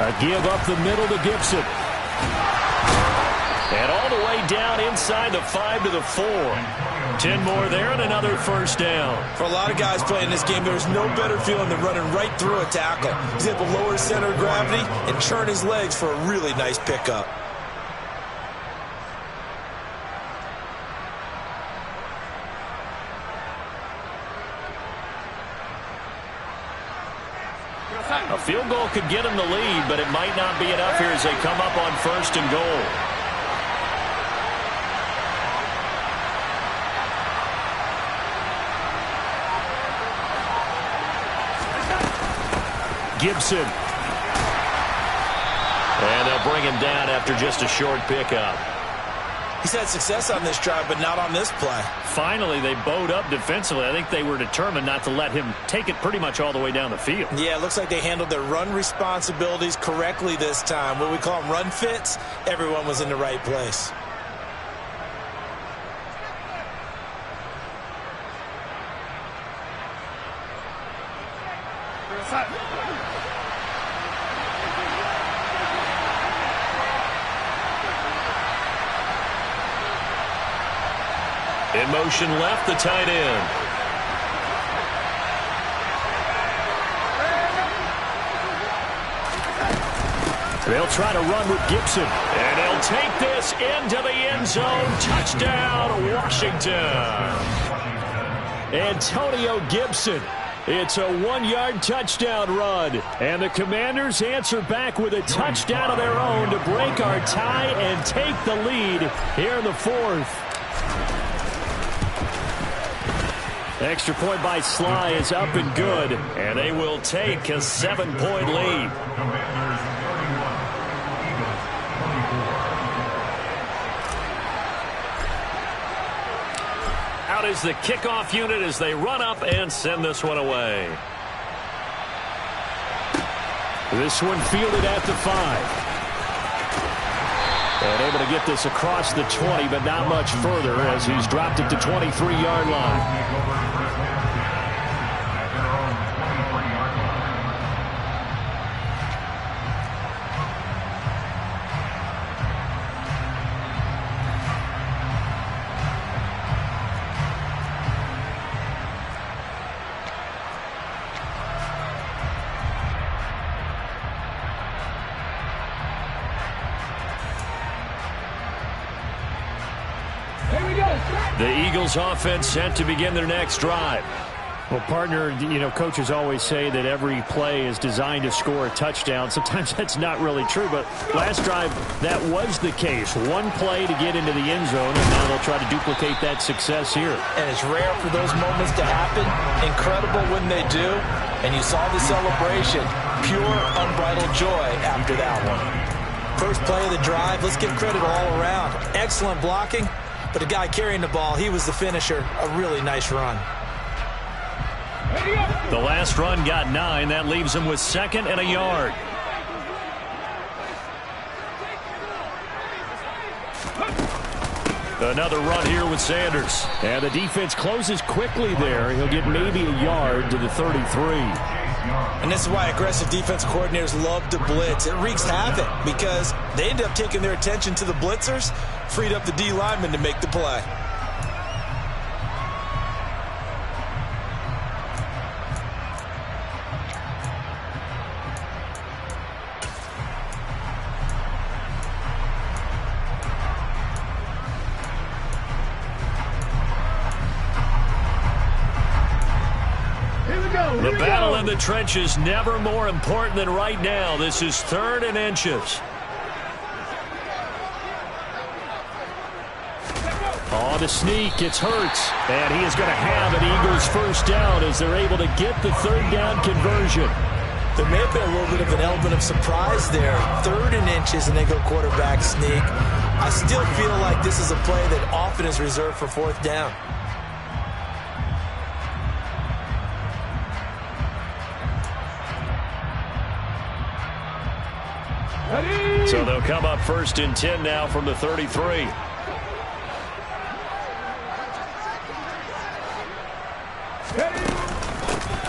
A give up the middle to Gibson. And all the way down inside the 5 to the 4. 10 more there and another first down. For a lot of guys playing this game, there's no better feeling than running right through a tackle. He's able to lower his center of gravity and churn his legs for a really nice pickup. A field goal could get him the lead, but it might not be enough here as they come up on 1st and goal. Gibson. And they'll bring him down after just a short pickup. He's had success on this drive, but not on this play. Finally, they bowed up defensively. I think they were determined not to let him take it pretty much all the way down the field. Yeah, it looks like they handled their run responsibilities correctly this time. What we call them run fits, everyone was in the right place. In motion left, the tight end. They'll try to run with Gibson. And he'll take this into the end zone. Touchdown, Washington. Antonio Gibson. It's a 1-yard touchdown run. And the Commanders answer back with a touchdown of their own to break our tie and take the lead here in the 4th. Extra point by Sly is up and good, and they will take a 7-point lead. Out is the kickoff unit as they run up and send this one away. This one fielded at the 5. And able to get this across the 20, but not much further as he's dropped it to 23-yard line. The Eagles offense set to begin their next drive. Well, partner, you know, coaches always say that every play is designed to score a touchdown. Sometimes that's not really true, but last drive, that was the case. One play to get into the end zone, and now they'll try to duplicate that success here. And it's rare for those moments to happen. Incredible when they do. And you saw the celebration. Pure, unbridled joy after that one. First play of the drive, let's give credit all around. Excellent blocking, but the guy carrying the ball, he was the finisher. A really nice run. The last run got 9. That leaves him with 2nd and a yard. Another run here with Sanders. And the defense closes quickly there. He'll get maybe a yard to the 33. And this is why aggressive defense coordinators love to blitz. It wreaks havoc because they end up taking their attention to the blitzers, freed up the D lineman to make the play. The battle in the trenches never more important than right now. This is 3rd and inches. Oh, the sneak. It's Hurts. And he is going to have an Eagles first down as they're able to get the 3rd down conversion. There may have been a little bit of an element of surprise there. 3rd and inches, and they go quarterback sneak. I still feel like this is a play that often is reserved for 4th down. So they'll come up 1st and 10 now from the 33.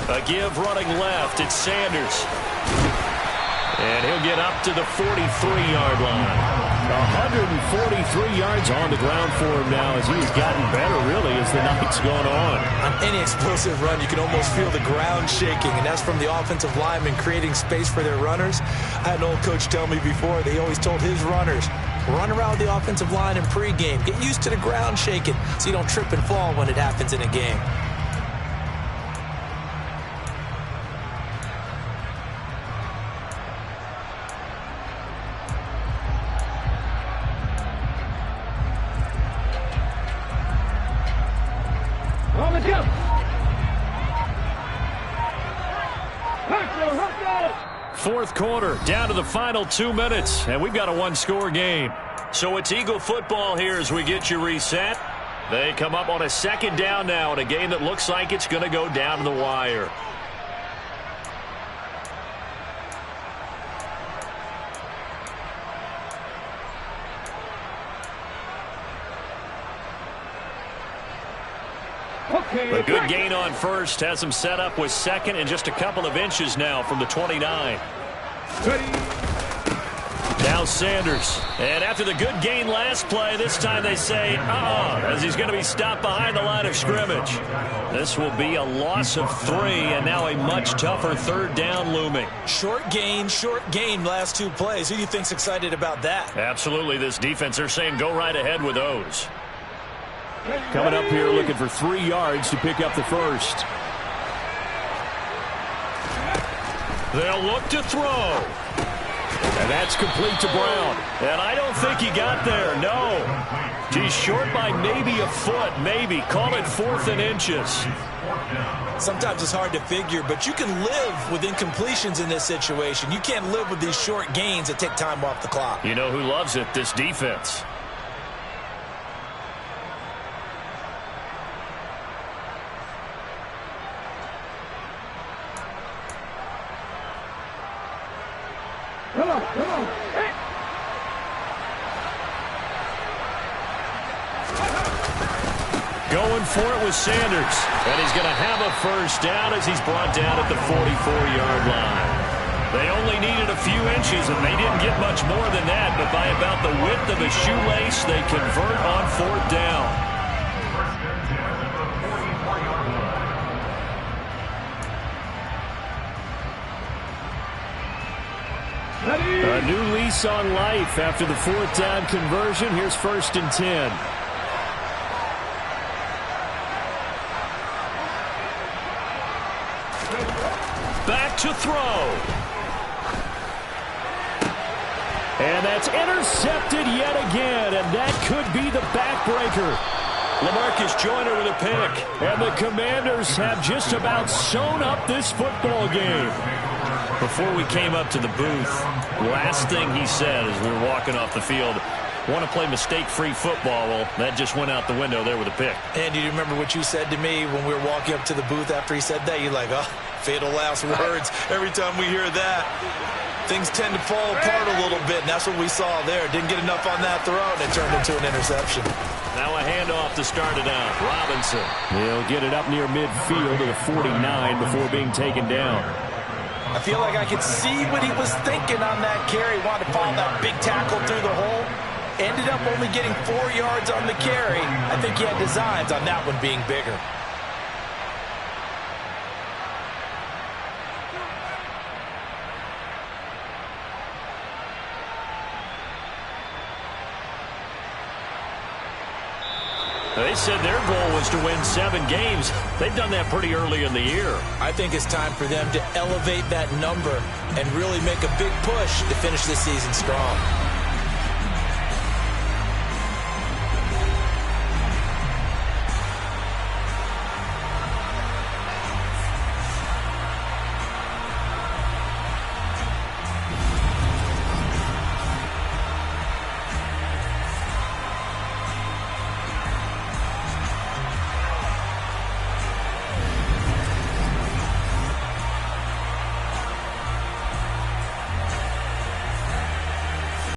A give running left. It's Sanders. And he'll get up to the 43-yard line. 143 yards on the ground for him now as he's gotten better, really, as the night's gone on. On any explosive run, you can almost feel the ground shaking, and that's from the offensive linemen creating space for their runners. I had an old coach tell me before, they always told his runners, run around the offensive line in pregame. Get used to the ground shaking so you don't trip and fall when it happens in a game. Fourth quarter, down to the final 2 minutes, and we've got a one-score game. So it's Eagle football here as we get you reset. They come up on a 2nd down now in a game that looks like it's going to go down to the wire. A good gain on first has him set up with 2nd and just a couple of inches now from the 29. Now Sanders. And after the good gain last play, this time they say, as he's going to be stopped behind the line of scrimmage. This will be a loss of 3, and now a much tougher 3rd down looming. Short gain last 2 plays. Who do you think's excited about that? Absolutely, this defense, they're saying go right ahead with those. Coming up here looking for 3 yards to pick up the first. They'll look to throw. And that's complete to Brown. And I don't think he got there, no. He's short by maybe a foot, maybe. Call it 4th and inches. Sometimes it's hard to figure, but you can live with incompletions in this situation. You can't live with these short gains that take time off the clock. You know who loves it? This defense. Come on. Hey. Going for it with Sanders. And he's going to have a first down as he's brought down at the 44-yard line. They only needed a few inches, and they didn't get much more than that. But by about the width of a shoelace, they convert on 4th down. A new lease on life after the 4th down conversion. Here's 1st and 10. back to throw. And that's intercepted yet again, and that could be the backbreaker. LaMarcus Joyner with a pick, and the Commanders have just about sewn up this football game. Before we came up to the booth, last thing he said as we were walking off the field, want to play mistake-free football. Well, that just went out the window there with a pick. And you remember what you said to me when we were walking up to the booth after he said that? You're like, oh, fatal last words. Every time we hear that, things tend to fall apart a little bit, and that's what we saw there. Didn't get enough on that throw, and it turned into an interception. Now a handoff to start it out. Robinson. He'll get it up near midfield to the 49 before being taken down. I feel like I could see what he was thinking on that carry. Wanted to follow that big tackle through the hole. Ended up only getting 4 yards on the carry. I think he had designs on that one being bigger. They said their goal was to win 7 games. They've done that pretty early in the year. I think it's time for them to elevate that number and really make a big push to finish this season strong.